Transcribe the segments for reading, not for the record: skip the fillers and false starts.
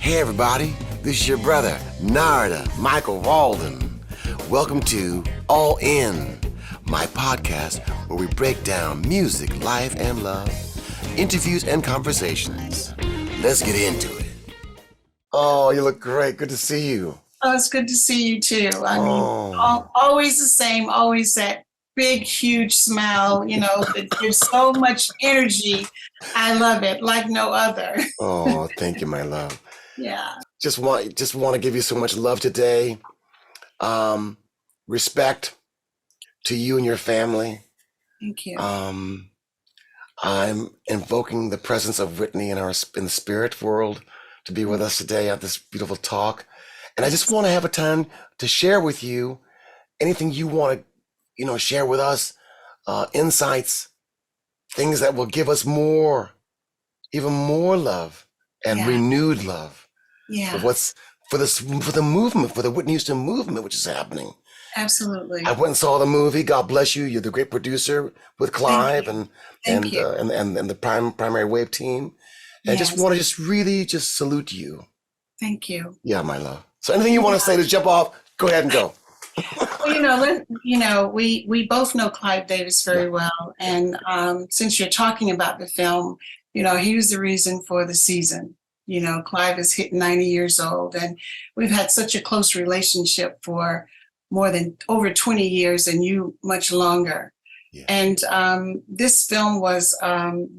Hey everybody, this is your brother, Narada Michael Walden. Welcome to All In, my podcast where we break down music, life, and love, interviews and conversations. Let's get into it. Oh, you look great. Good to see you. Oh, it's good to see you too. I mean, always the same, always that big, huge smile, there's so much energy. I love it like no other. Oh, thank you, my love. Yeah. Just want to give you so much love today. Respect to you and your family. Thank you. I'm invoking the presence of Whitney in the spirit world to be with us today at this beautiful talk. And I just want to have a time to share with you anything you want to, share with us, insights, things that will give us even more love and renewed love. Yeah. For the movement, for the Whitney Houston movement, which is happening. Absolutely. I went and saw the movie. God bless you. You're the great producer with Clive and the primary wave team. And I just want to really salute you. Thank you. Yeah, my love. So anything you want to say to jump off, go ahead and go. Well, we both know Clive Davis very well. And since you're talking about the film, he was the reason for the season. Clive is hitting 90 years old, and we've had such a close relationship for more than over 20 years, and you much longer. Yeah. And this film was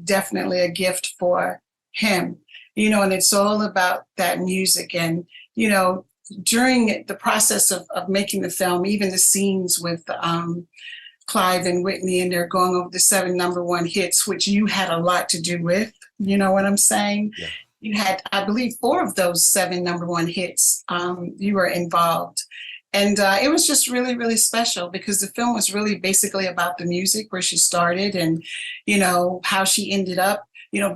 definitely a gift for him, and it's all about that music. And, during the process of making the film, even the scenes with Clive and Whitney, and they're going over the 7 number 1 hits, which you had a lot to do with, you know what I'm saying? Yeah. You had, I believe, 4 of those 7 number 1 hits. You were involved. And it was just really, really special because the film was really basically about the music, where she started and, how she ended up,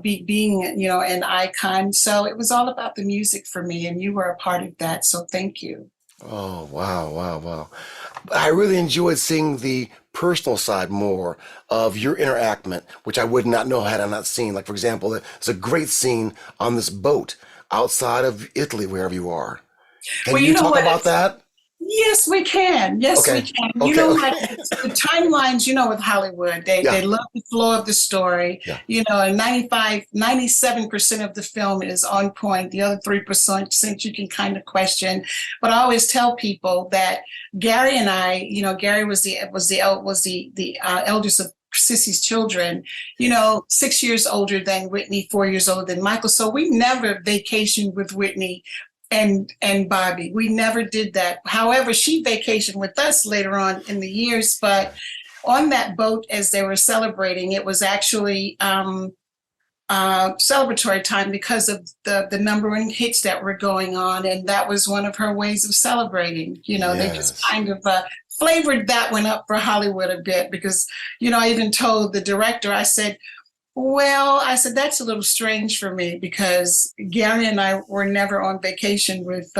being, an icon. So it was all about the music for me, and you were a part of that. So thank you. Oh, wow. I really enjoyed seeing the personal side more of your interactment, which I would not know had I not seen. Like, for example, there's a great scene on this boat outside of Italy, wherever you are. Can you talk about that? Yes, we can. Yes, we can. The timelines, with Hollywood, they love the flow of the story. Yeah. And 97% of the film is on point. The other 3% you can kind of question. But I always tell people that Gary and I, Gary was the eldest of Sissy's children, 6 years older than Whitney, 4 years older than Michael. So we never vacationed with Whitney and Bobby. We never did that. However, she vacationed with us later on in the years, but on that boat as they were celebrating, it was actually celebratory time because of the number 1 hits that were going on, and that was one of her ways of celebrating. They just kind of flavored that one up for Hollywood a bit because, I even told the director, I said, that's a little strange for me because Gary and I were never on vacation with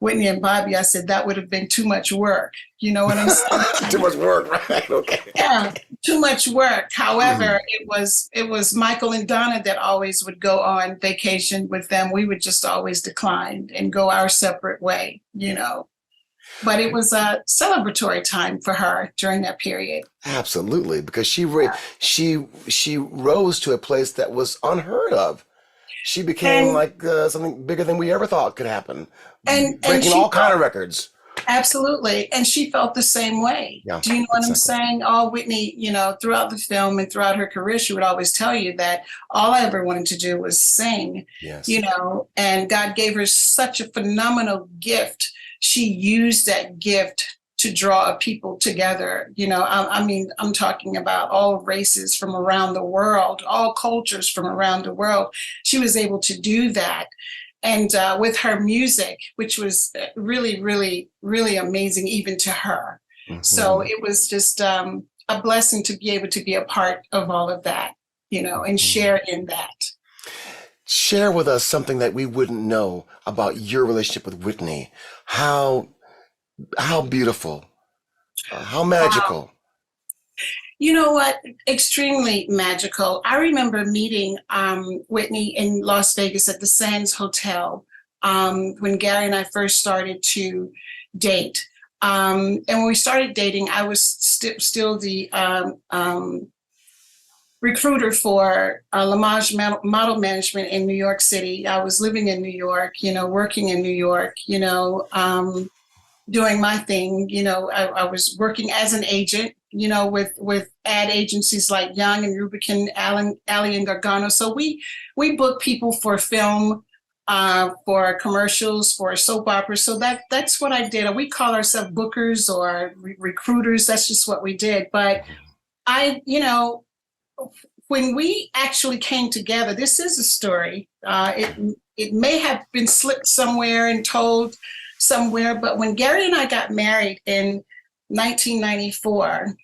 Whitney and Bobby. I said, that would have been too much work. You know what I'm saying? Too much work, right? Okay. Yeah, too much work. However, it was Michael and Donna that always would go on vacation with them. We would just always decline and go our separate way, But it was a celebratory time for her during that period. Absolutely, because she rose to a place that was unheard of. She became something bigger than we ever thought could happen, and breaking all kind of records. Absolutely, and she felt the same way. Yeah, do you know what I'm saying? Whitney, throughout the film and throughout her career, she would always tell you that all I ever wanted to do was sing. Yes. And God gave her such a phenomenal gift. She used that gift to draw people together. I'm talking about all races from around the world, all cultures from around the world. She was able to do that. And with her music, which was really, really, really amazing, even to her. Mm-hmm. So it was just a blessing to be able to be a part of all of that, and share in that. Share with us something that we wouldn't know about your relationship with Whitney. How beautiful, how magical. You know what? Extremely magical. I remember meeting Whitney in Las Vegas at the Sands Hotel when Gary and I first started to date. And when we started dating, I was still the recruiter for Lamage Model Management in New York City. I was living in New York, working in New York, doing my thing. I was working as an agent, with ad agencies like Young and Rubicon, Alley and Gargano. So we book people for film, for commercials, for soap operas. So that's what I did. We call ourselves bookers or recruiters. That's just what we did. But when we actually came together, this is a story. It may have been slipped somewhere and told somewhere, but when Gary and I got married in 1994,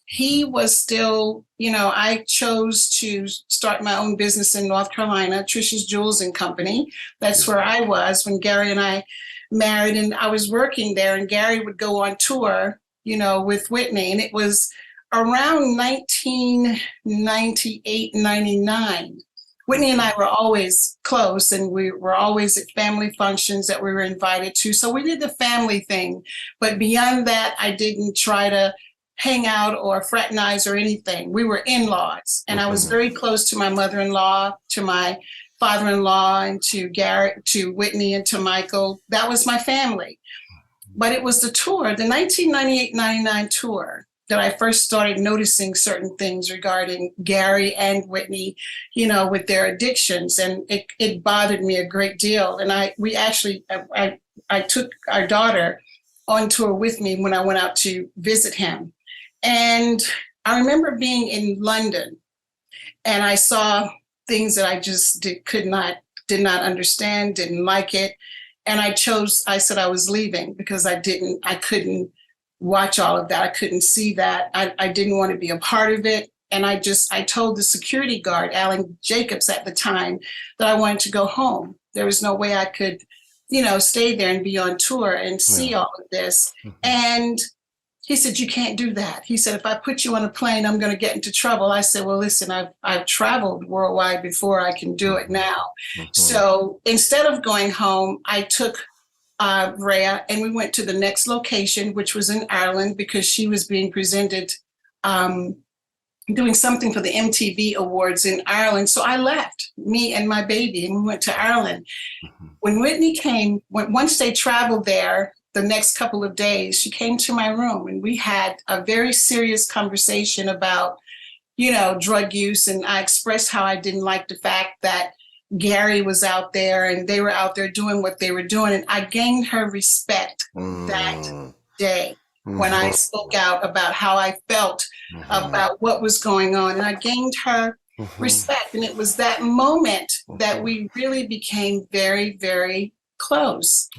he was still, I chose to start my own business in North Carolina, Trisha's Jewels and Company. That's where I was when Gary and I married, and I was working there, and Gary would go on tour, with Whitney, and it was around 1998, 99. Whitney and I were always close, and we were always at family functions that we were invited to. So we did the family thing. But beyond that, I didn't try to hang out or fraternize or anything. We were in-laws, and I was very close to my mother-in-law, to my father-in-law, and to Garrett, to Whitney, and to Michael. That was my family. But it was the tour, the 1998-99 tour, that I first started noticing certain things regarding Gary and Whitney, with their addictions, and it bothered me a great deal. And I took our daughter on tour with me when I went out to visit him. And I remember being in London, and I saw things that I just did not understand, didn't like it. And I said I was leaving because I couldn't watch all of that. I couldn't see that. I didn't want to be a part of it. And I told the security guard, Alan Jacobs at the time, that I wanted to go home. There was no way I could, stay there and be on tour and see all of this. And he said, "You can't do that." He said, "If I put you on a plane, I'm going to get into trouble." I said, "Well, listen, I've traveled worldwide before. I can do it now." So instead of going home, I took Rhea, and we went to the next location, which was in Ireland, because she was being presented, doing something for the MTV Awards in Ireland. So I left, me and my baby, and we went to Ireland. When Whitney came, once they traveled there, the next couple of days, she came to my room, and we had a very serious conversation about, drug use. And I expressed how I didn't like the fact that Gary was out there and they were out there doing what they were doing. And I gained her respect that day when I spoke out about how I felt about what was going on. And I gained her respect. And it was that moment that we really became very, very close.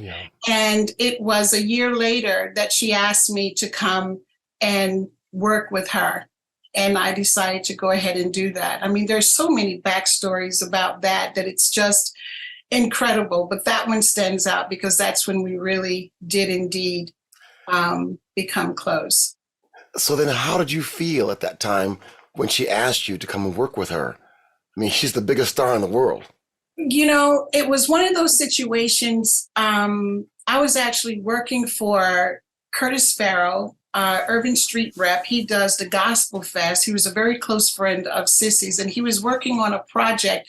And it was a year later that she asked me to come and work with her. And I decided to go ahead and do that. I mean, there's so many backstories about that it's just incredible. But that one stands out because that's when we really did indeed become close. So then how did you feel at that time when she asked you to come and work with her? I mean, she's the biggest star in the world. It was one of those situations. I was actually working for Curtis Farrell, Urban Street Rep. He does the Gospel Fest. He was a very close friend of Sissy's, and he was working on a project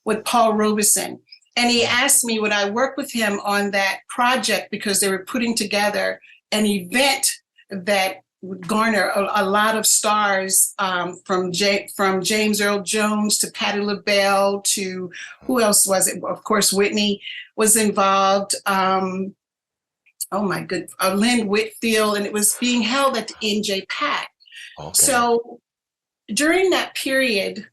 with Paul Robeson. And he asked me, would I work with him on that project, because they were putting together an event that would garner a lot of stars, from James Earl Jones to Patti LaBelle to who else was it? Of course, Whitney was involved. Lynn Whitfield, and it was being held at the NJ Pack. So during that period,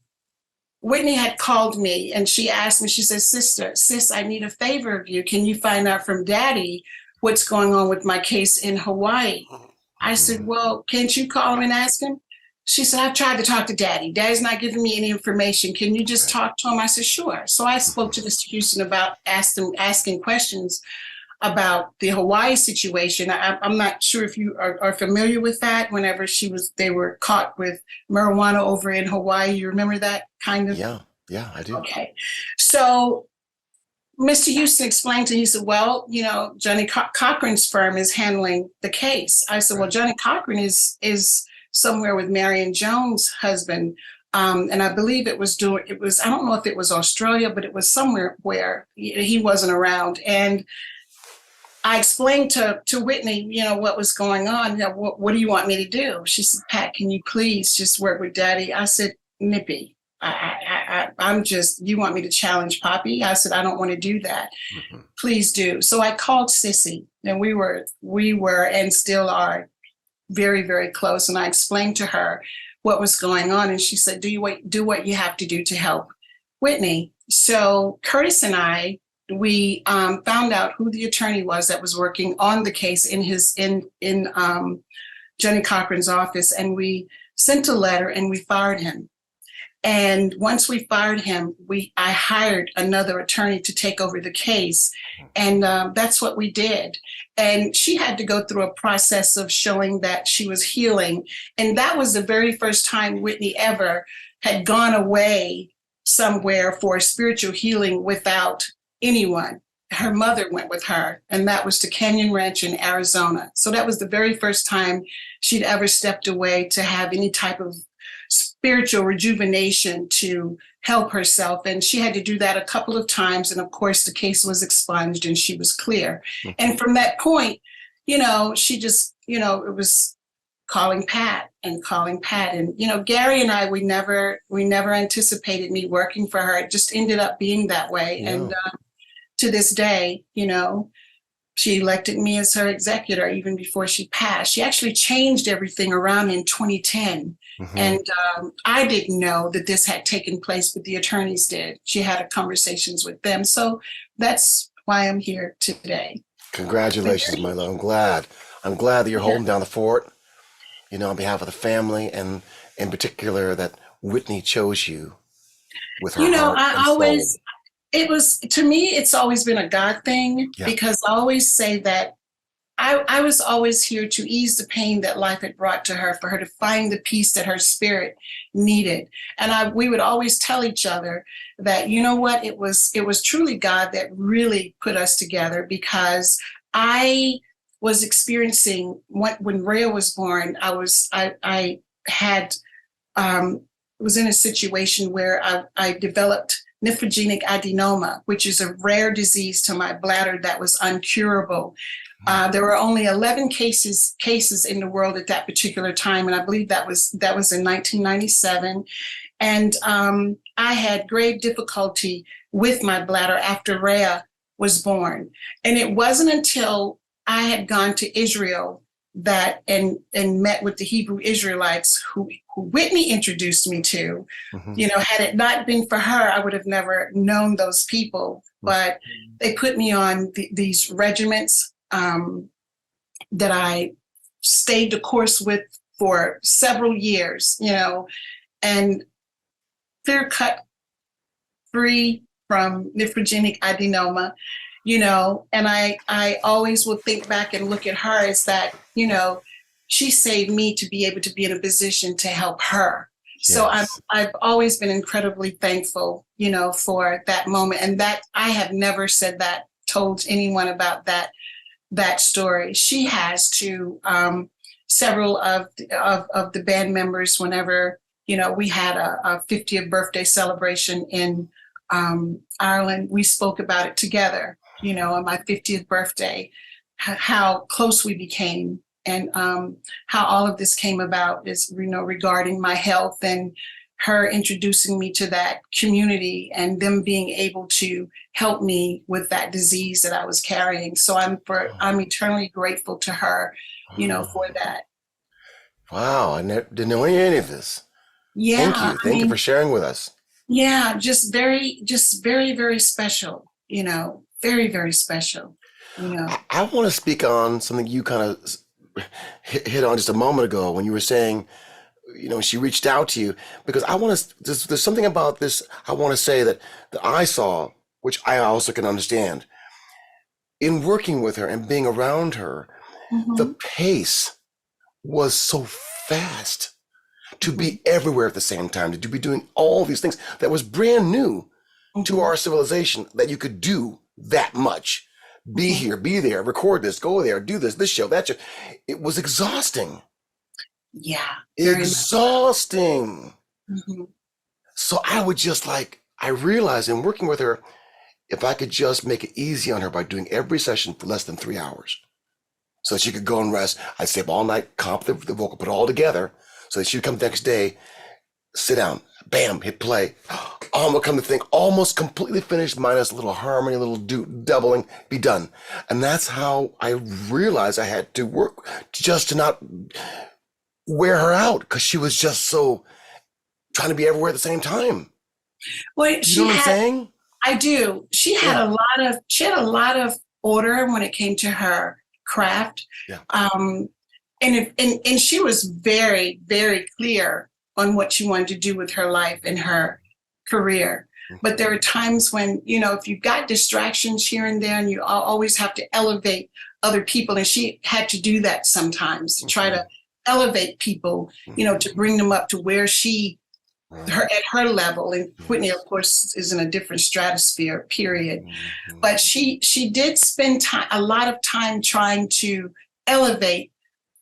Whitney had called me and she asked me, she said, sis, I need a favor of you. Can you find out from Daddy what's going on with my case in Hawaii? I said, well, can't you call him and ask him? She said, I've tried to talk to Daddy. Daddy's not giving me any information. Can you just talk to him? I said, sure. So I spoke to Mr. Houston about asking questions about the Hawaii situation. I'm not sure if you are familiar with that. Whenever they were caught with marijuana over in Hawaii. You remember that kind of? Yeah, I do. Okay. So Mr. Houston explained to me, he said, well, Johnny Cochran's firm is handling the case. I said, well, Right. Johnny Cochran is somewhere with Marion Jones' husband. And I believe it was, I don't know if it was Australia, but it was somewhere where he wasn't around. And I explained to Whitney, what was going on. What do you want me to do? She said, Pat, can you please just work with Daddy? I said, Nippy, I'm just, you want me to challenge Poppy? I said, I don't want to do that. Mhm. Please do. So I called Sissy, and we were and still are very, very close. And I explained to her what was going on. And she said, do what you have to do to help Whitney. So Curtis and I, we found out who the attorney was that was working on the case in Johnny Cochran's office. And we sent a letter and we fired him. And once we fired him, I hired another attorney to take over the case. And that's what we did. And she had to go through a process of showing that she was healing. And that was the very first time Whitney ever had gone away somewhere for spiritual healing without anyone. Her mother went with her, and that was to Canyon Ranch in Arizona. So that was the very first time she'd ever stepped away to have any type of spiritual rejuvenation to help herself. And she had to do that a couple of times. And of course, the case was expunged and she was clear. Mhm. And from that point, she just, it was calling Pat. And, Gary and I, we never anticipated me working for her. It just ended up being that way. Yeah. And to this day, she elected me as her executor even before she passed. She actually changed everything around in 2010. Mhm. And I didn't know that this had taken place, but the attorneys did. She had conversations with them. So that's why I'm here today. Congratulations, my love. I'm glad that you're holding down the fort, on behalf of the family, and in particular that Whitney chose you with her heart and soul. To me, it's always been a God thing. Yeah. Because I always say that I was always here to ease the pain that life had brought to her, for her to find the peace that her spirit needed. And we would always tell each other that, what, it was truly God that really put us together, because I was experiencing when Rhea was born, I was in a situation where I developed nephrogenic adenoma, which is a rare disease to my bladder that was uncurable. There were only 11 cases in the world at that particular time, and I believe that was in 1997. And I had grave difficulty with my bladder after Rhea was born. And it wasn't until I had gone to Israel and met with the Hebrew Israelites who Whitney introduced me to. Mhm. Had it not been for her, I would have never known those people. But they put me on these regiments that I stayed the course with for several years, and clear-cut free from nephrogenic adenoma, and I always will think back and look at her as that, she saved me to be able to be in a position to help her. So Yes. I've always been incredibly thankful, for that moment. And that I have never told anyone about that story. She has to several of the band members, whenever, we had a 50th birthday celebration in Ireland, we spoke about it together, on my 50th birthday, how close we became, and how all of this came about is, regarding my health and her introducing me to that community and them being able to help me with that disease that I was carrying. So I'm eternally grateful to her, for that. Wow, I didn't know any of this. Yeah, Thank you for sharing with us. yeah, just very, very special, very, very special, I want to speak on something you kind of hit on just a moment ago when you were saying, she reached out to you, because I want to, there's something about this I want to say that I saw, which I also can understand. In working with her and being around her, the pace was so fast to be everywhere at the same time, to be doing all these things that was brand new to our civilization that you could do that much. Be here, be there, record this, go there, do this show, that show. It was exhausting. Yeah, very much. Exhausting. Mhm. So I would just I realized in working with her, if I could just make it easy on her by doing every session for less than 3 hours so that she could go and rest. I'd stay up all night, comp the vocal, put it all together so that she would come the next day, sit down, bam, hit play. Almost come to think, almost completely finished, minus a little harmony, a little doubling, be done. And that's how I realized I had to work just to not wear her out because she was just so trying to be everywhere at the same time. Well, You know what I'm saying? I do. She had a lot of order when it came to her craft. Yeah. And she was very, very clear on what she wanted to do with her life and her career. But there are times when, if you've got distractions here and there and you always have to elevate other people, and she had to do that sometimes to try to elevate people, to bring them up to where at her level. And Whitney, of course, is in a different stratosphere, period. But she did spend a lot of time trying to elevate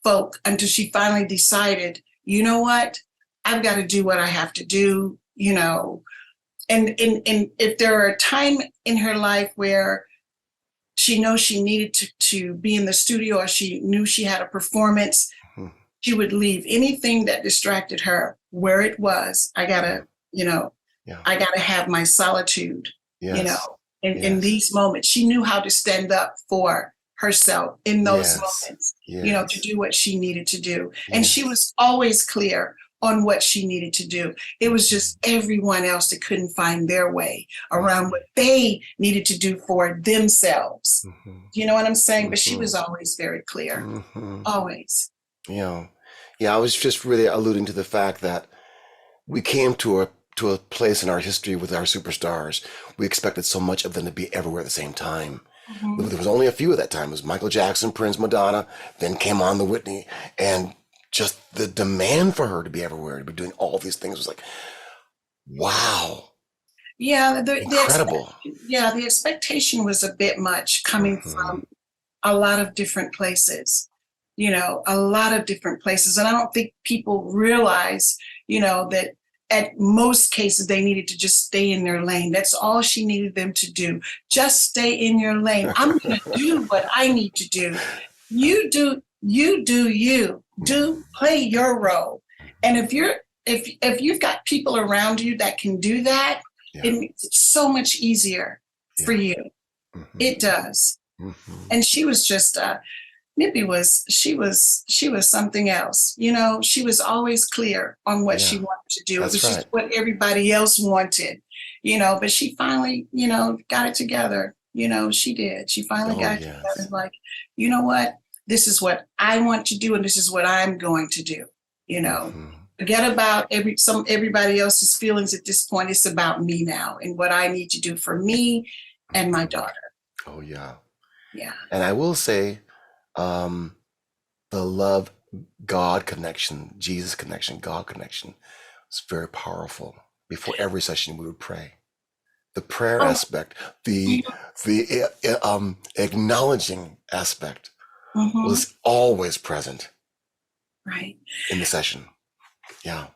folk until she finally decided, you know what, I've got to do what I have to do, And if there are a time in her life where she knows she needed to be in the studio, or she knew she had a performance, she would leave anything that distracted her where it was. I gotta have my solitude, in these moments. She knew how to stand up for herself in those moments, to do what she needed to do. And she was always clear on what she needed to do. It was just everyone else that couldn't find their way around what they needed to do for themselves. You know what I'm saying? But she was always very clear, always. Yeah. I was just really alluding to the fact that we came to a place in our history with our superstars. We expected so much of them to be everywhere at the same time. There was only a few at that time. It was Michael Jackson, Prince, Madonna, then came on the Whitney, and just the demand for her to be everywhere, to be doing all these things was like, wow. Yeah, incredible. The expectation was a bit much coming from a lot of different places, a lot of different places. And I don't think people realize, that at most cases they needed to just stay in their lane. That's all she needed them to do. Just stay in your lane. I'm going to do what I need to do. You do you. Play your role. And if you've got people around you that can do that, it makes it so much easier for you. It does. And she was just Nippy she was something else. She was always clear on what she wanted to do. It was just what everybody else wanted, but she finally, got it together. She did. She finally got it together. Like, you know what? This is what I want to do, and this is what I'm going to do. Forget about everybody else's feelings at this point. It's about me now and what I need to do for me and my daughter. Oh yeah. Yeah. And I will say, the love God connection, Jesus connection, God connection was very powerful. Before every session, we would pray. The prayer aspect, the acknowledging aspect was always present. Right. In the session. Yeah.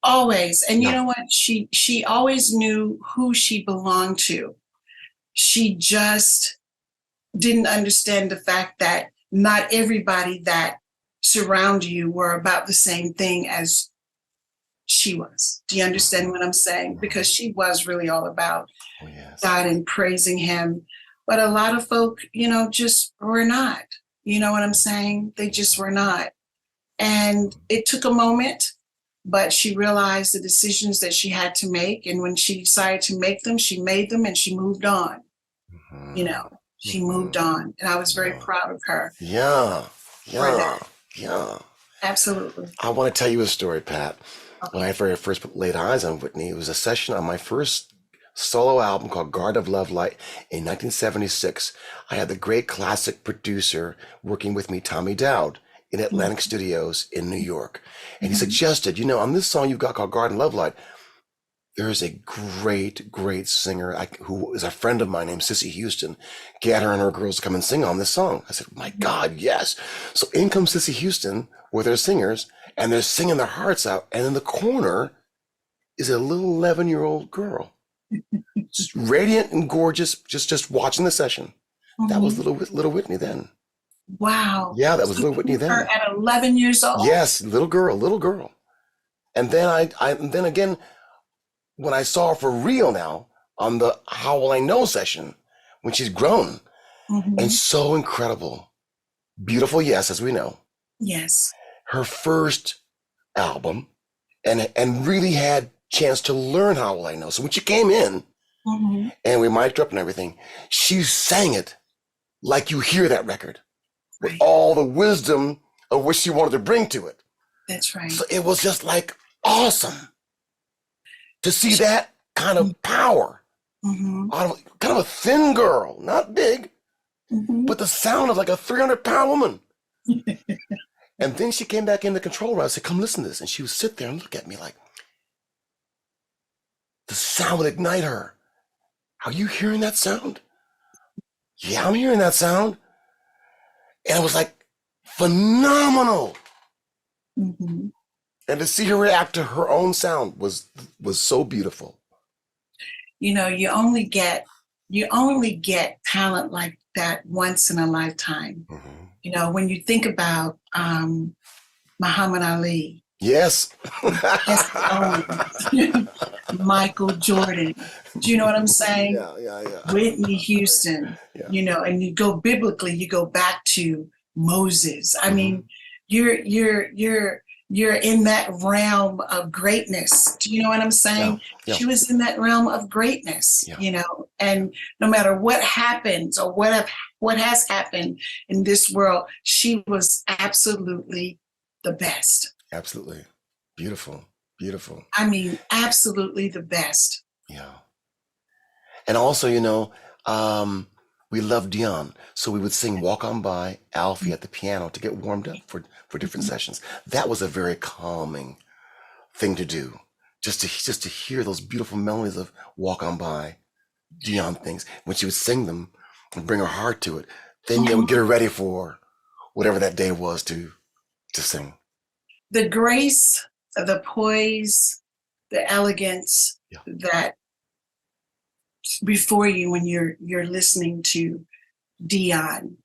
Always. And you know what? She always knew who she belonged to. She just didn't understand the fact that not everybody that surround you were about the same thing as she was. Do you understand what I'm saying? Because she was really all about God and praising him. But a lot of folk, just were not. You know what I'm saying? They just were not. And it took a moment, but she realized the decisions that she had to make. And when she decided to make them, she made them and she moved on. She moved on. And I was very proud of her. Yeah. Absolutely. I want to tell you a story, Pat. Okay. When I very first laid eyes on Whitney, it was a session on my first solo album called Garden of Love Light in 1976. I had the great classic producer working with me, Tommy Dowd, in Atlantic Studios in New York. And he suggested, on this song you've got called Garden of Love Light, There's a great singer who is a friend of mine named Sissy Houston. Get her and her girls to come and sing on this song. I said, my God, yes. So in comes Sissy Houston with her singers, and they're singing their hearts out. And in the corner is a little 11-year-old girl, just radiant and gorgeous, just watching the session. That was little Whitney then. Wow. Yeah, that was little Whitney then. Her at 11 years old? Yes, little girl. And then and then again, when I saw her for real now on the How Will I Know session, when she's grown and so incredible, beautiful, yes, as we know. Yes. Her first album, and really had chance to learn How Will I Know. So when she came in and we mic'd up and everything, she sang it like you hear that record with all the wisdom of what she wanted to bring to it. That's right. So it was just like awesome to see that kind of power out of kind of a thin girl, not big, but the sound of like a 300-pound woman. And then she came back in the control room. I said, come listen to this. And she would sit there and look at me like, the sound would ignite her. Are you hearing that sound? Yeah, I'm hearing that sound. And it was like phenomenal. And to see her react to her own sound was so beautiful. You know, you only get talent like that once in a lifetime. You know, when you think about Muhammad Ali. Yes. Michael Jordan. Do you know what I'm saying? Yeah. Whitney Houston. Yeah. You know, and you go biblically, you go back to Moses. I mean, you're in that realm of greatness. Do you know what I'm saying? Yeah. She was in that realm of greatness, you know, and no matter what happens or what has happened in this world, she was absolutely the best. Absolutely. Beautiful. I mean, absolutely the best. Yeah. And also, you know, we loved Dion. So we would sing Walk On By, Alfie at the piano to get warmed up for different sessions. That was a very calming thing to do. Just to hear those beautiful melodies of Walk On By, Dion things. When she would sing them and bring her heart to it, then they would get her ready for whatever that day was to sing. The grace, the poise, the elegance that before you when you're listening to Dion.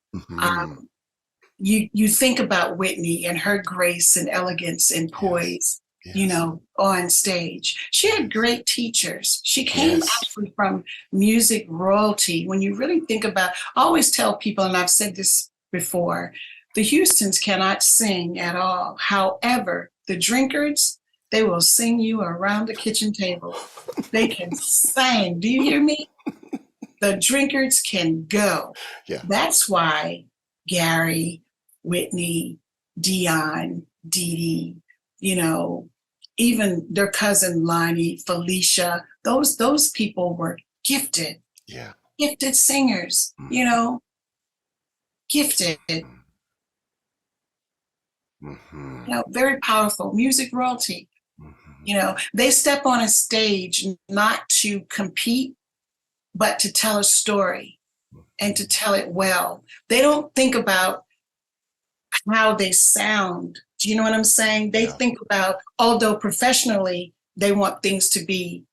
You think about Whitney and her grace and elegance and poise, you know, on stage. She had great teachers. She came actually from music royalty. When you really think about, I always tell people, and I've said this before, the Houstons cannot sing at all. However, the Drinkards, they will sing you around the kitchen table. They can sing. Do you hear me? The Drinkards can go. Yeah. That's why Gary, Whitney, Dion, Dee Dee, you know, even their cousin Lonnie, Felicia, those people were gifted. Yeah. Gifted singers, you know, gifted. You know, very powerful music royalty. You know, they step on a stage not to compete, but to tell a story and to tell it well. They don't think about how they sound. Do you know what I'm saying? They think about, although professionally, they want things to be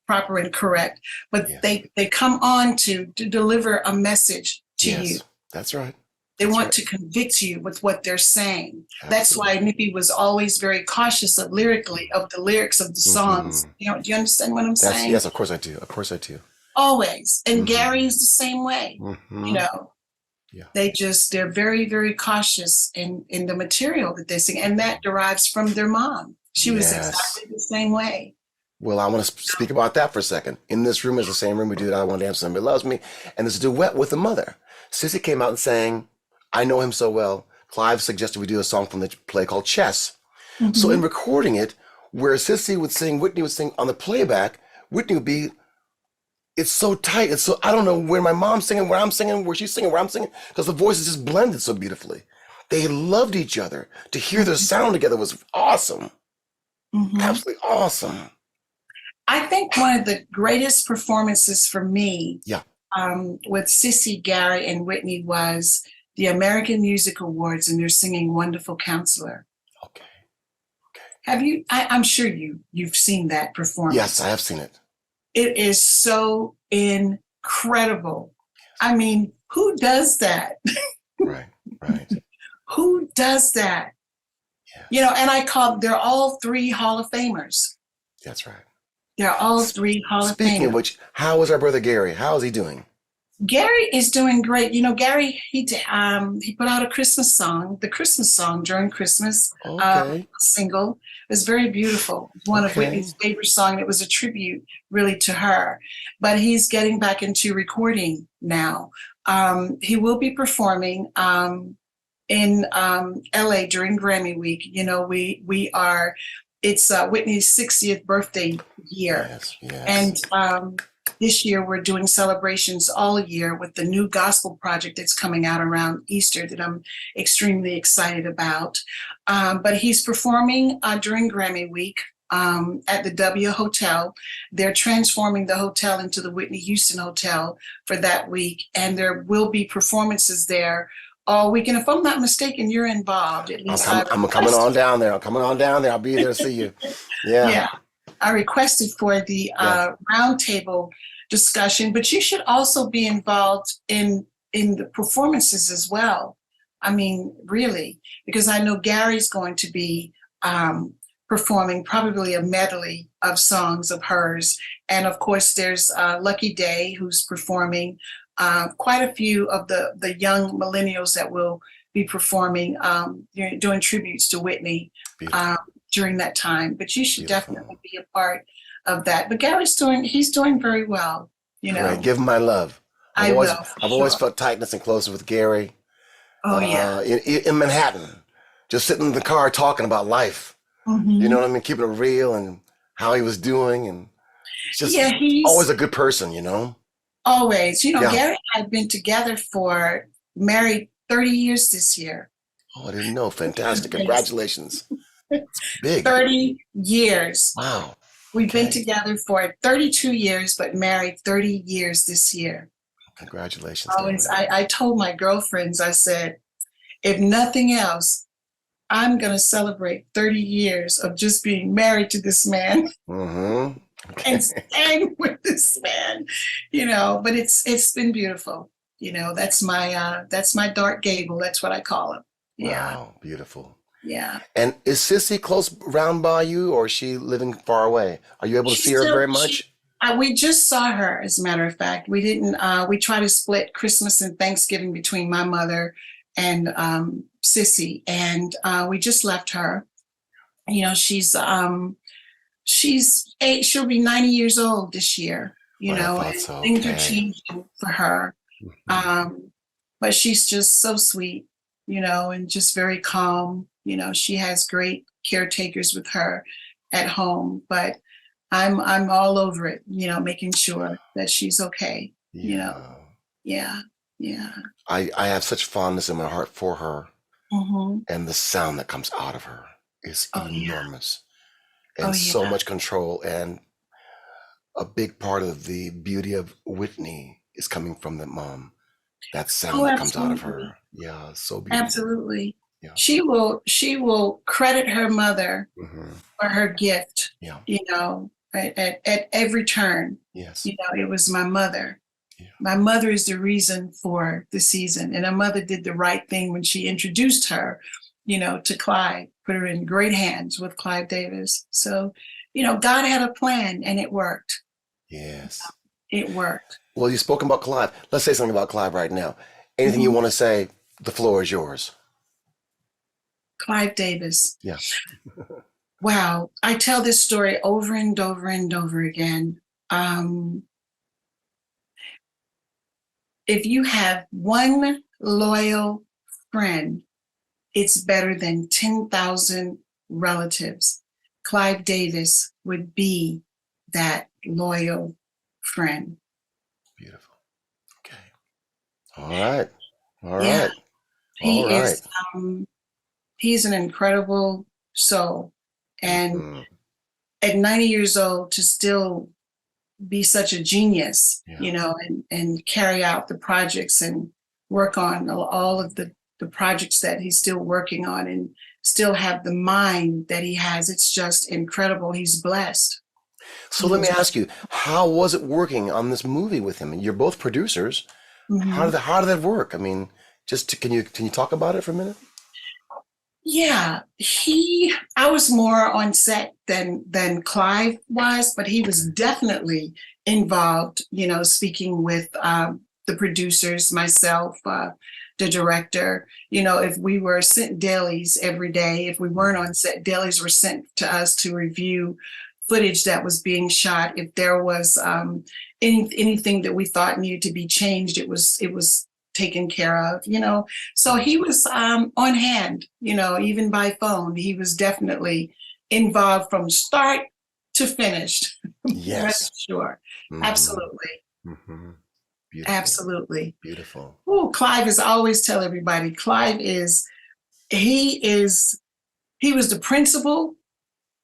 proper and correct, but they come on to deliver a message to you. That's right. They want to convict you with what they're saying. Absolutely. That's why Nippy was always very cautious of the lyrics of the songs. You know, do you understand what I'm saying? Yes, of course I do. Always. And Gary's the same way. You know, they're very, very cautious in the material that they sing. And that derives from their mom. She was exactly the same way. Well, I want to speak about that for a second. In this room is the same room we do I Want to Dance, Somebody Loves Me. And there's a duet with the mother. Sissy came out and sang, I Know Him So Well. Clive suggested we do a song from the play called Chess. So in recording it, where Sissy would sing, Whitney would sing on the playback, Whitney would be, it's so tight. It's so, I don't know where my mom's singing, where I'm singing, where she's singing, where I'm singing, because the voices just blended so beautifully. They loved each other. To hear their sound together was awesome. Absolutely awesome. I think one of the greatest performances for me Yeah. with Sissy, Gary, and Whitney was the American Music Awards, and they're singing "Wonderful Counselor." Okay. Okay. Have you? I'm sure you've seen that Yes, I performance. have seen it. It is so incredible. I mean, who does that? Right. Right. Who does that? You know, Yes. and they're all three Hall of Famers. That's right. They're all S- three Hall of Speaking of Famers. which, how is our brother Gary? How is he doing? Gary is doing great. You know, Gary, he put out a Christmas song, the Christmas song during Christmas, Okay. single. It was very beautiful. One of Okay. Whitney's favorite songs. It was a tribute really to her. But he's getting back into recording now. He will be performing in LA during Grammy Week. You know, it's Whitney's 60th birthday year. Yes. Yes. And this year we're doing celebrations all year with the new gospel project that's coming out around Easter that I'm extremely excited about. But he's performing during Grammy Week at the W Hotel. They're transforming the hotel into the Whitney Houston Hotel for that week. And there will be performances there all week. And if I'm not mistaken, you're involved. At least I'm coming on down there. I'm coming on down there. I'll be there to see you. Yeah. yeah, I requested for the Yeah. roundtable discussion, but you should also be involved in the performances as well. I mean, really, because I know Gary's going to be performing probably a medley of songs of hers, and of course, there's Lucky Day who's performing. Quite a few of the young millennials that will be performing, doing tributes to Whitney. Beautiful. During that time, but you should Beautiful. definitely be a part of that. But he's doing very well, you know. Great. Give him my love. I will, for I've always sure. felt tightness and closeness with Gary. Oh yeah. In Manhattan, just sitting in the car talking about life. You know Hmm. what I mean? Keeping it real and how he was doing, and it's just Yeah, always he's a good person. You know? always, Yeah. Gary and I have been together for married 30 years this year. Oh, I didn't know. Fantastic. Yes. Congratulations. Big. 30 years. Wow. We've been Okay. together for 32 years, but married 30 years this year. Congratulations, Always, darling. I told my girlfriends, I said, if nothing else, I'm going to celebrate 30 years of just being married to this man Mm-hmm. and Okay. staying with this man, but it's been beautiful. That's my dark gable. That's what I call him. Yeah. Wow. Beautiful. Yeah. And is Sissy close round by you, or is she living far away? Are you able to see She's her still, very she, much? we just saw her, as a matter of fact. We didn't, we try to split Christmas and Thanksgiving between my mother and Sissy. And we just left her. She's 8, she'll be 90 years old this year, What I thought and so. things are Okay. changing for her. Mhm. But she's just so sweet, and just very calm. She has great caretakers with her at home, but I'm all over it, making sure that she's okay, Yeah. Yeah, yeah. I have such fondness in my heart for her, Hmm. and the sound that comes out of her is Oh yeah. enormous Oh and so yeah. much control. And a big part of the beauty of Whitney is coming from the mom. That sound Oh, that comes out of absolutely. her. Yeah, so beautiful. Absolutely. Yeah. She will credit her mother Hmm. for her gift, Yeah. at every turn. Yes. It was my mother. Yeah. My mother is the reason for the season. And her mother did the right thing when she introduced her, to Clive, put her in great hands with Clive Davis. So, God had a plan and it worked. Yes. It worked. Well, you've spoken about Clive. Let's say something about Clive right now. Anything you Mhm. want to say, the floor is yours. Clive Davis. Yeah. Wow. I tell this story over and over and over again. If you have one loyal friend, it's better than 10,000 relatives. Clive Davis would be that loyal friend. Beautiful. Okay. All right. All Yeah, right. All he right. is, he's an incredible soul. And Mhm. at 90 years old to still be such a genius, Yeah. you know, and carry out the projects and work on all of the projects that he's still working on and still have the mind that he has. It's just incredible. He's blessed. So let me ask you, how was it working on this movie with him? And you're both producers. Mhm. How did that work? I mean, can you talk about it for a minute? Yeah, I was more on set than Clive was, but he was definitely involved, you know, speaking with the producers, myself, the director. You know, if we were sent dailies every day, if we weren't on set, dailies were sent to us to review footage that was being shot. If there was anything that we thought needed to be changed, it was taken care of, you know. So he was on hand, you know, even by phone. He was definitely involved from start to finished. Yes. Rest sure. Mhm. Absolutely. Mhm. Beautiful. Absolutely. Beautiful. Oh, Clive is, I always tell everybody, he is he was the principal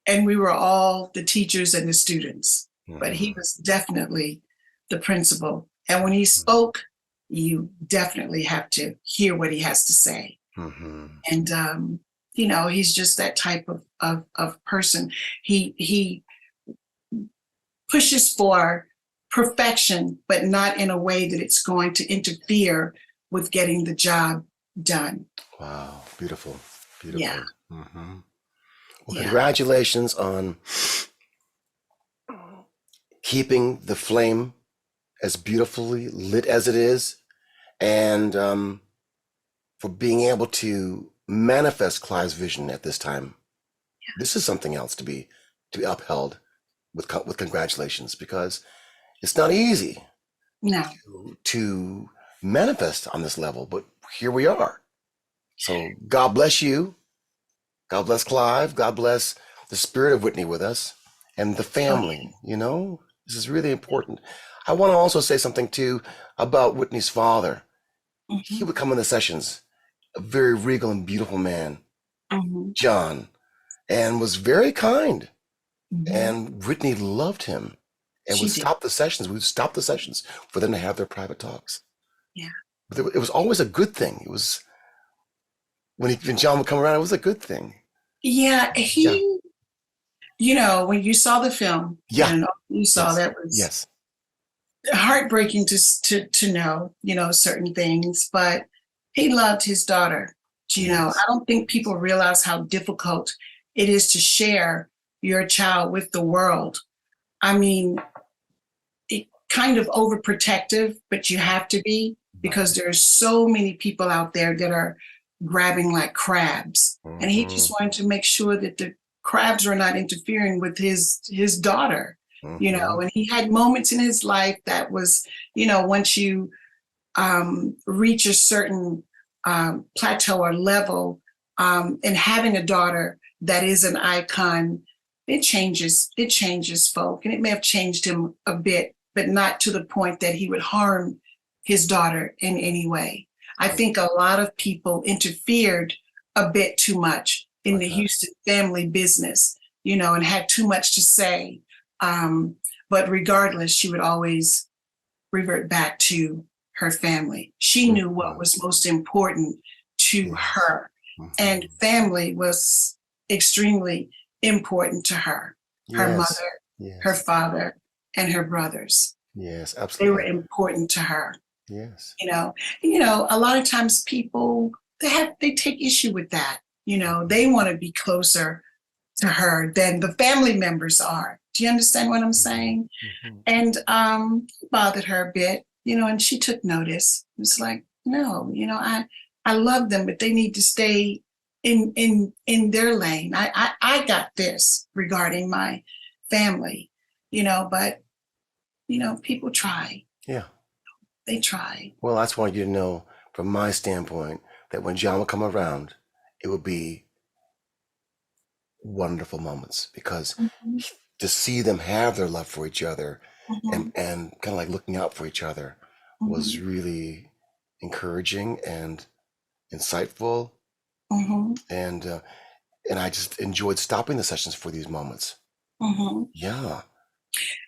and we were all the teachers and the students. But he was definitely the principal. And when he spoke, you definitely have to hear what he has to say. Mm-hmm. And you know, he's just that type of person. He pushes for perfection, but not in a way that it's going to interfere with getting the job done. Wow. Beautiful. Beautiful. Yeah. Mm-hmm. Well, Yeah. congratulations on keeping the flame as beautifully lit as it is, and for being able to manifest Clive's vision at this time. This is something else to be upheld with congratulations, because it's not easy No. to manifest on this level, but here we are. So God bless you. God bless Clive. God bless the spirit of Whitney with us and the family. You know, this is really important. I want to also say something too about Whitney's father. He would come in the sessions, a very regal and beautiful man, John, and was very kind. And Whitney loved him and would stop the sessions. We would stop the sessions for them to have their private talks. Yeah. But it was always a good thing. It was when John would come around, it was a good thing. Yeah, you know, when you saw the film, Yeah. and you saw Yes. that was Yes. heartbreaking to know, you know, certain things, but he loved his daughter. You know, Yes. I don't think people realize how difficult it is to share your child with the world. I mean, it kind of overprotective, but you have to be, because there's so many people out there that are grabbing like crabs. And he just wanted to make sure that the crabs were not interfering with his daughter, you know. And he had moments in his life that was, you know, once you reach a certain plateau or level, and having a daughter that is an icon, it changes folk. And it may have changed him a bit, but not to the point that he would harm his daughter in any way. I think a lot of people interfered a bit too much in the Houston family business, you know, and had too much to say. But regardless, she would always revert back to her family. She knew what was most important to her, and family was extremely important to her. Her mother, her father, and her brothers. Yes, They absolutely. were important to her. Yes. You know, a lot of times people they take issue with that. You know, they want to be closer to her than the family members are. Do you understand what I'm saying? And it bothered her a bit, you know, and she took notice. It was like, no, you know, I love them, but they need to stay in their lane. I got this regarding my family, you know, but you know, people try. Yeah. They try. Well, I just want you to know, from my standpoint, that when John would come around, it would be wonderful moments, because to see them have their love for each other and kind of like looking out for each other was really encouraging and insightful. And I just enjoyed stopping the sessions for these moments. Mhm. Yeah.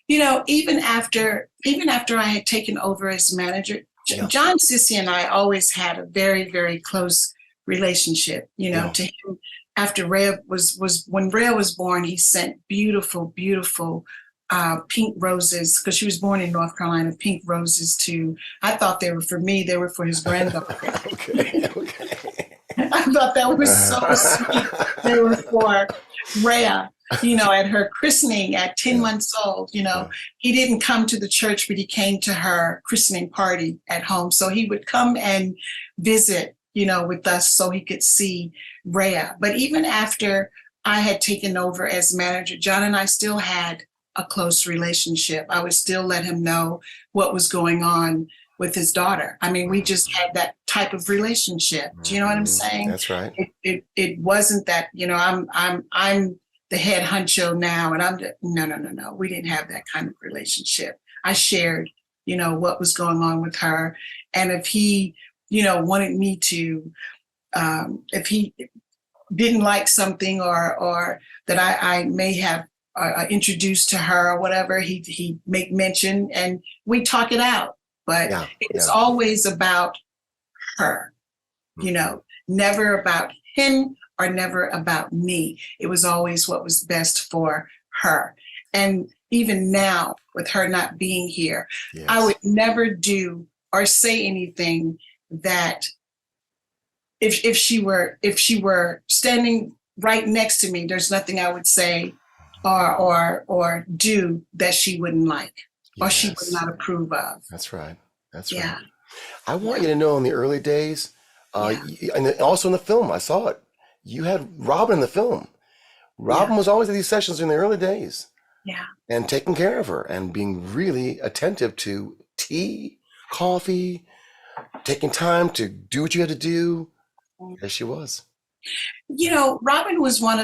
Even after I had taken over as manager, Yeah. John Sissy and I always had a very, very close relationship. Yeah. To him, after Rhea was when Rhea was born, he sent beautiful, beautiful pink roses, because she was born in North Carolina. Pink roses to I thought they were for me. They were for his granddaughter. Okay. Okay. I thought that was so sweet. They were for Rhea, at her christening at 10 Yeah. months old. Yeah. He didn't come to the church, but he came to her christening party at home. So he would come and visit, with us so he could see Rhea. But even after I had taken over as manager, John and I still had a close relationship. I would still let him know what was going on with his daughter. I mean, we just had that type of relationship. Do you know what I'm saying? That's right. It wasn't that, I'm the head honcho now, and no. We didn't have that kind of relationship. I shared, what was going on with her. And if he, wanted me to, if he didn't like something or that I may have introduced to her or whatever, he'd make mention and we talk it out. But Yeah. it's Yeah. always about her, never about him or never about me. It was always what was best for her. And even now, with her not being here, Yes. I would never do or say anything that if she were standing right next to me, there's nothing I would say or do that she wouldn't like or she would Yes. not approve of. That's right. That's Yeah. right. I want you to know in the early days, and also in the film, I saw it. You had Robin in the film. Robin was always at these sessions in the early days. Yeah. And taking care of her and being really attentive to tea, coffee, taking time to do what you had to do. There she was. Robin was when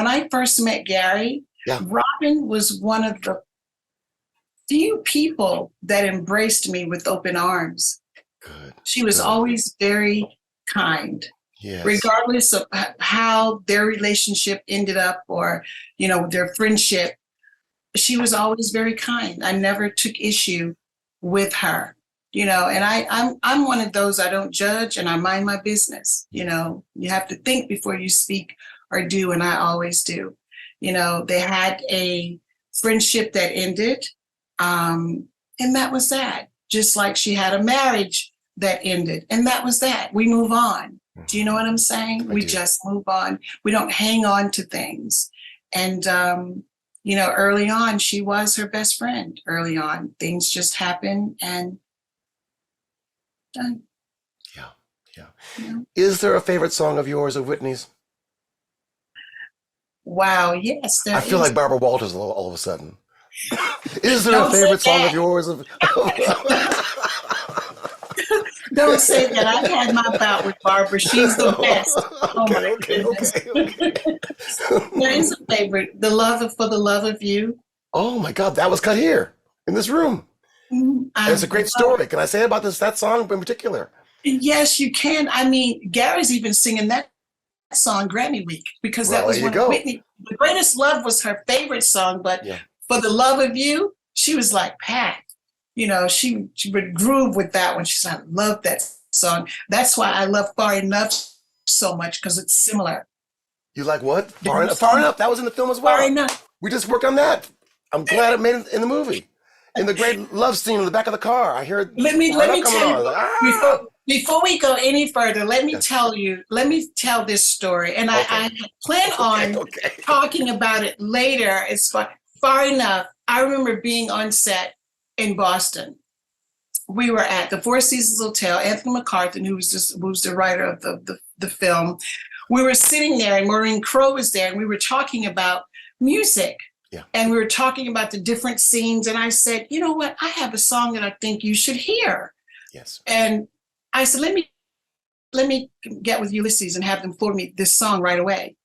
I first met Gary, Yeah. Robin was one of the few people that embraced me with open arms. Good. She was always very kind, Yes. regardless of how their relationship ended up or, their friendship. She was always very kind. I never took issue with her, and I'm one of those, I don't judge and I mind my business. You have to think before you speak or do, and I always do. They had a friendship that ended, and that was that. Just like she had a marriage that ended, and that was that. We move on. Do you know what I'm saying? We just move on. We don't hang on to things. And, early on, she was her best friend. Early on, things just happen and done. Yeah. Is there a favorite song of yours, of Whitney's? Wow, yes. I feel like Barbara Walters all of a sudden. Is there a favorite song of yours? Don't say that. I've had my bout with Barbara. She's the best. Okay. There is a favorite. For the love of you. Oh my God, that was cut here in this room. It's a great story. Can I say about that song in particular? Yes, you can. I mean, Gary's even singing that song Grammy Week because that was one of Whitney. The Greatest Love was her favorite song, but For the Love of You, she was like, Pat. She would groove with that one. She's like, I love that song. That's why I love Far Enough so much, because it's similar. You like what? Far Enough. That was in the film as well. Far Enough. We just worked on that. I'm glad it made it in the movie. In the great love scene in the back of the car. I hear Let me tell you, before we go any further, let me tell this story. And I plan on talking about it later. It's Far Enough. I remember being on set in Boston. We were at the Four Seasons Hotel. Anthony McCarthy, who was the writer of the film, we were sitting there, and Maureen Crowe was there, and we were talking about music. Yeah. And we were talking about the different scenes. And I said, you know what? I have a song that I think you should hear. Yes. And I said, let me get with Ulysses and have them forward me this song right away.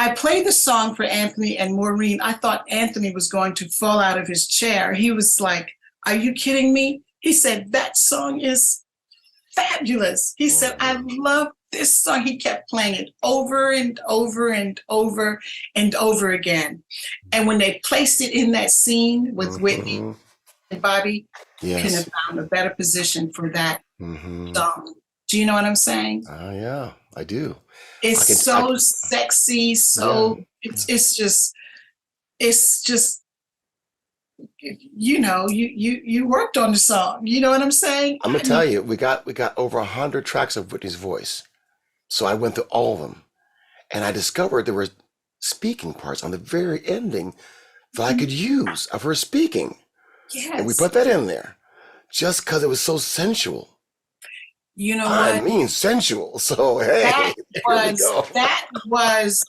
I played the song for Anthony and Maureen. I thought Anthony was going to fall out of his chair. He was like, are you kidding me? He said, that song is fabulous. He said, I love this song. He kept playing it over and over and over and over again. And when they placed it in that scene with Whitney and Bobby, couldn't have found a better position for that song. Do you know what I'm saying? Oh, yeah, I do. It's sexy. So it's just, you know, you worked on the song. You know what I'm saying? I'm gonna tell you, we got over 100 tracks of Whitney's voice. So I went through all of them, and I discovered there were speaking parts on the very ending that I could use of her speaking. Yes. And we put that in there just because it was so sensual. You know I what? mean sensual. So hey, that was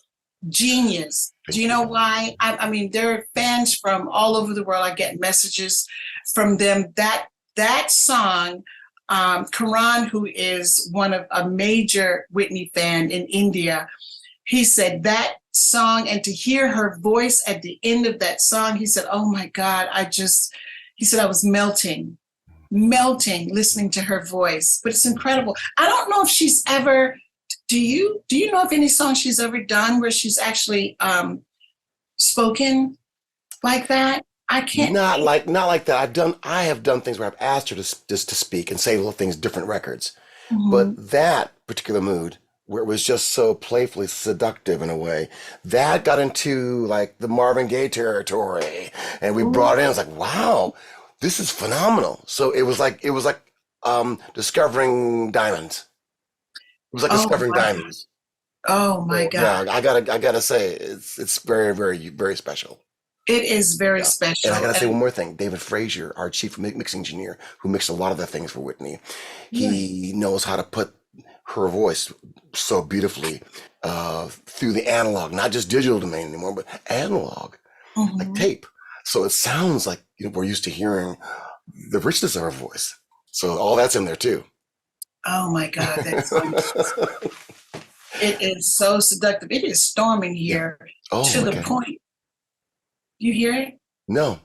genius. Do you know why? I mean, there are fans from all over the world. I get messages from them. That song, Karan, who is a major Whitney fan in India, he said that song, and to hear her voice at the end of that song, he said, "Oh my God, he said I was melting listening to her voice." But it's incredible. I don't know if she's ever. Do you know of any song she's ever done where she's actually spoken like that? I can't. Not like that. I have done things where I've asked her to speak and say little things, different records. But that particular mood, where it was just so playfully seductive in a way, that got into like the Marvin Gaye territory, and we brought it in. I was like, wow, this is phenomenal. So it was like discovering diamonds. It was like discovering diamonds. Oh my God! Yeah, I gotta say, it's very, very, very special. It is very special. And I gotta say one more thing. David Frazier, our chief mixing engineer, who mixed a lot of the things for Whitney, he knows how to put her voice so beautifully through the analog, not just digital domain anymore, but analog, like tape. So it sounds like we're used to hearing the richness of her voice. So all that's in there too. Oh my God, it is so seductive. It is storming here to the point. You hear it? No.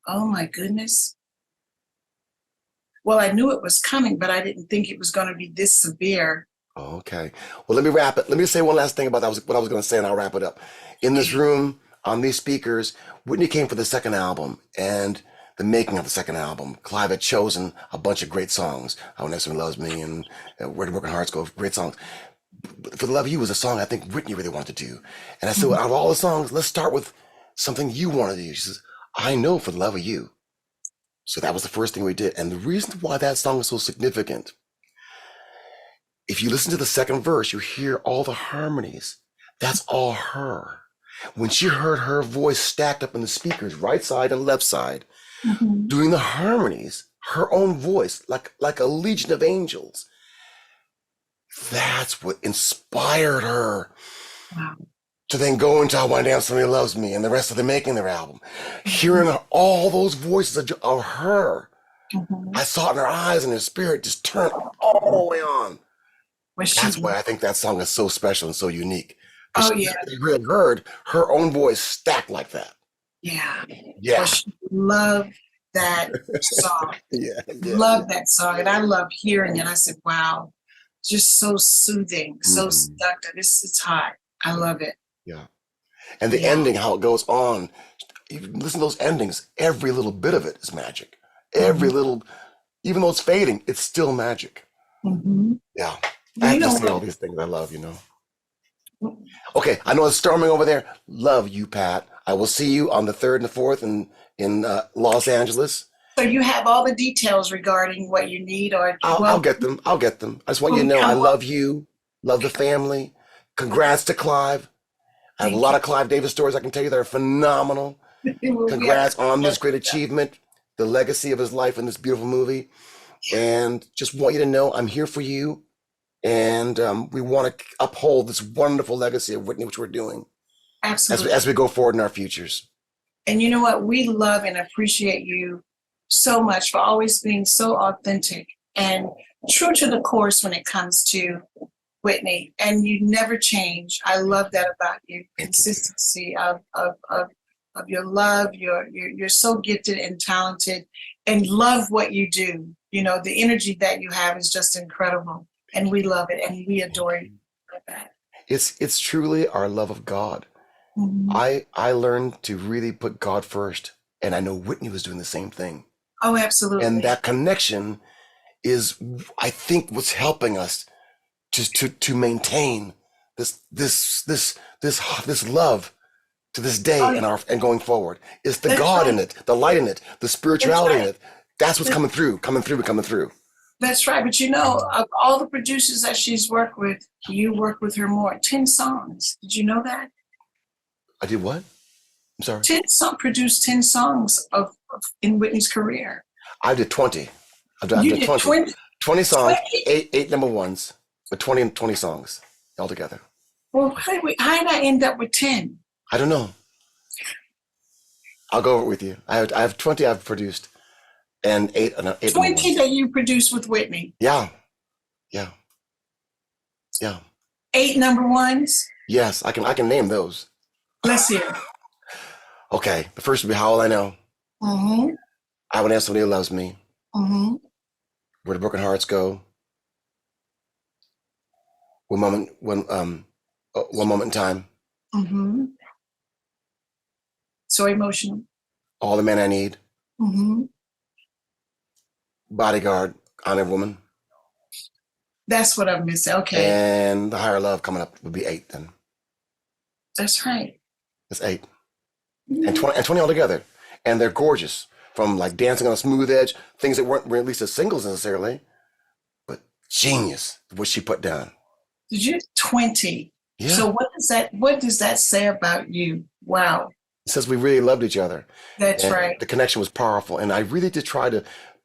Oh my goodness. Well, I knew it was coming, but I didn't think it was going to be this severe. Okay. Well, let me wrap it. Let me say one last thing about that. What I was going to say, and I'll wrap it up. In this room, on these speakers, Whitney came for the second album and the making of the second album. Clive had chosen a bunch of great songs. How Next One Loves Me and Where Do Broken Hearts Go, great songs. For the Love of You was a song I think Whitney really wanted to do. And I said, well, out of all the songs, let's start with something you want to do. She says, I know For the Love of You. So that was the first thing we did. And the reason why that song is so significant, if you listen to the second verse, you hear all the harmonies. That's all her. When she heard her voice stacked up in the speakers, right side and left side, doing the harmonies, her own voice, like a legion of angels, that's what inspired her to then go into I Want to Dance Somebody Loves Me and the rest of the making their album. Hearing all those voices of her, I saw it in her eyes and her spirit just turn all the way on. That's why I think that song is so special and so unique. You really heard her own voice stacked like that. Yeah. Well, she loved that song. Love that song. And I love hearing it. I said, wow, just so soothing, so seductive. It's hot. I love it. Yeah. And the ending, how it goes on, you listen to those endings, every little bit of it is magic. Every little, even though it's fading, it's still magic. Yeah. I have to say all these things I love, Okay, I know it's storming over there. Love you, Pat. I will see you on the 3rd and the 4th in Los Angeles. So you have all the details regarding what you need, or I'll get them. I just want you to know I love you, love the family. Congrats to Clive. I have a lot of Clive Davis stories I can tell you that are phenomenal. Congrats on this great achievement, the legacy of his life in this beautiful movie. And just want you to know I'm here for you. And we want to uphold this wonderful legacy of Whitney, which we're doing. Absolutely. As we go forward in our futures. And you know what? We love and appreciate you so much for always being so authentic and true to the course when it comes to Whitney. And you never change. I love that about you. Consistency of your love. You're so gifted and talented and love what you do. The energy that you have is just incredible. And we love it and we adore you for that. It's truly our love of God. Mhm. I learned to really put God first, and I know Whitney was doing the same thing. Oh, absolutely. And that connection is, I think, what's helping us to maintain this love to this day Oh, and going forward. It's the that's God in right. it, the light in it, the That's spirituality in right. it. That's what's coming through, coming through. That's right. But of all the producers that she's worked with, you work with her more. 10 songs. Did you know that? I did what? I'm sorry. Produced 10 songs in Whitney's career. I did 20. I've You done did 20. 20 songs, 20? eight number ones, but 20 songs altogether. Well, how did I end up with 10? I don't know. I'll go over it with you. I have 20 I've produced, and eight number 20 ones. that you produced with Whitney. Yeah. 8 number ones. Yes, I can name those. Let's hear. Okay, the first would be How Will I Know? Mm-hmm. I Would Ask Somebody Who Loves Me. Mm-hmm. Where the Broken Hearts Go. One moment in time. Mm-hmm. So emotional. All the Man I Need. Mm-hmm. Bodyguard, Honored Woman. That's what I'm missing. Okay. And The Higher Love coming up would be 8 then. That's right. That's 8. Mm-hmm. And 20 altogether. And they're gorgeous. From like Dancing on a Smooth Edge, things that weren't released as singles necessarily, but genius what she put down. Did you 20? Yeah. So what does that say about you? Wow. It says we really loved each other. That's And right. the connection was powerful. And I really did try to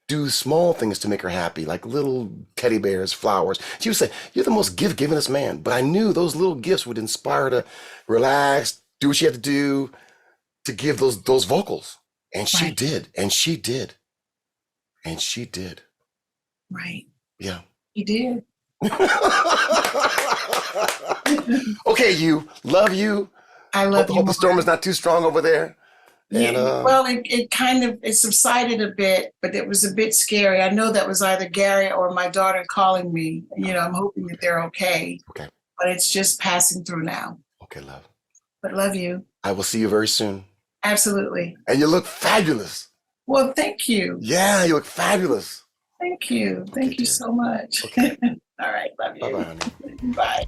do small things to make her happy, like little teddy bears, flowers. She would say, "You're the most gift-givingest man." But I knew those little gifts would inspire her to relax, do what she had to do to give those vocals. And she Right. did. And she did. And she did. Right. Yeah. You did. Okay, love you. I love you. Hope the storm is not too strong over there. And Yeah, well, it subsided a bit, but it was a bit scary. I know that was either Gary or my daughter calling me. I'm hoping that they're okay. Okay. But it's just passing through now. Okay, love. But love you. I will see you very soon. Absolutely. And you look fabulous. Well, thank you. Yeah, you look fabulous. Thank you. Thank you dear. so much. Okay. All right. Love you. Bye-bye, honey. Bye.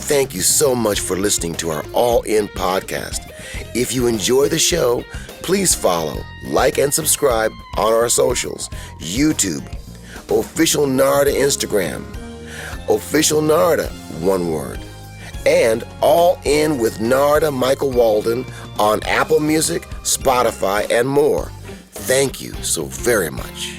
Thank you so much for listening to our All In podcast. If you enjoy the show, please follow, like, and subscribe on our socials. YouTube, Official Narada Instagram, Official Narada, one word. And All In with Narada Michael Walden on Apple Music, Spotify, and more. Thank you so very much.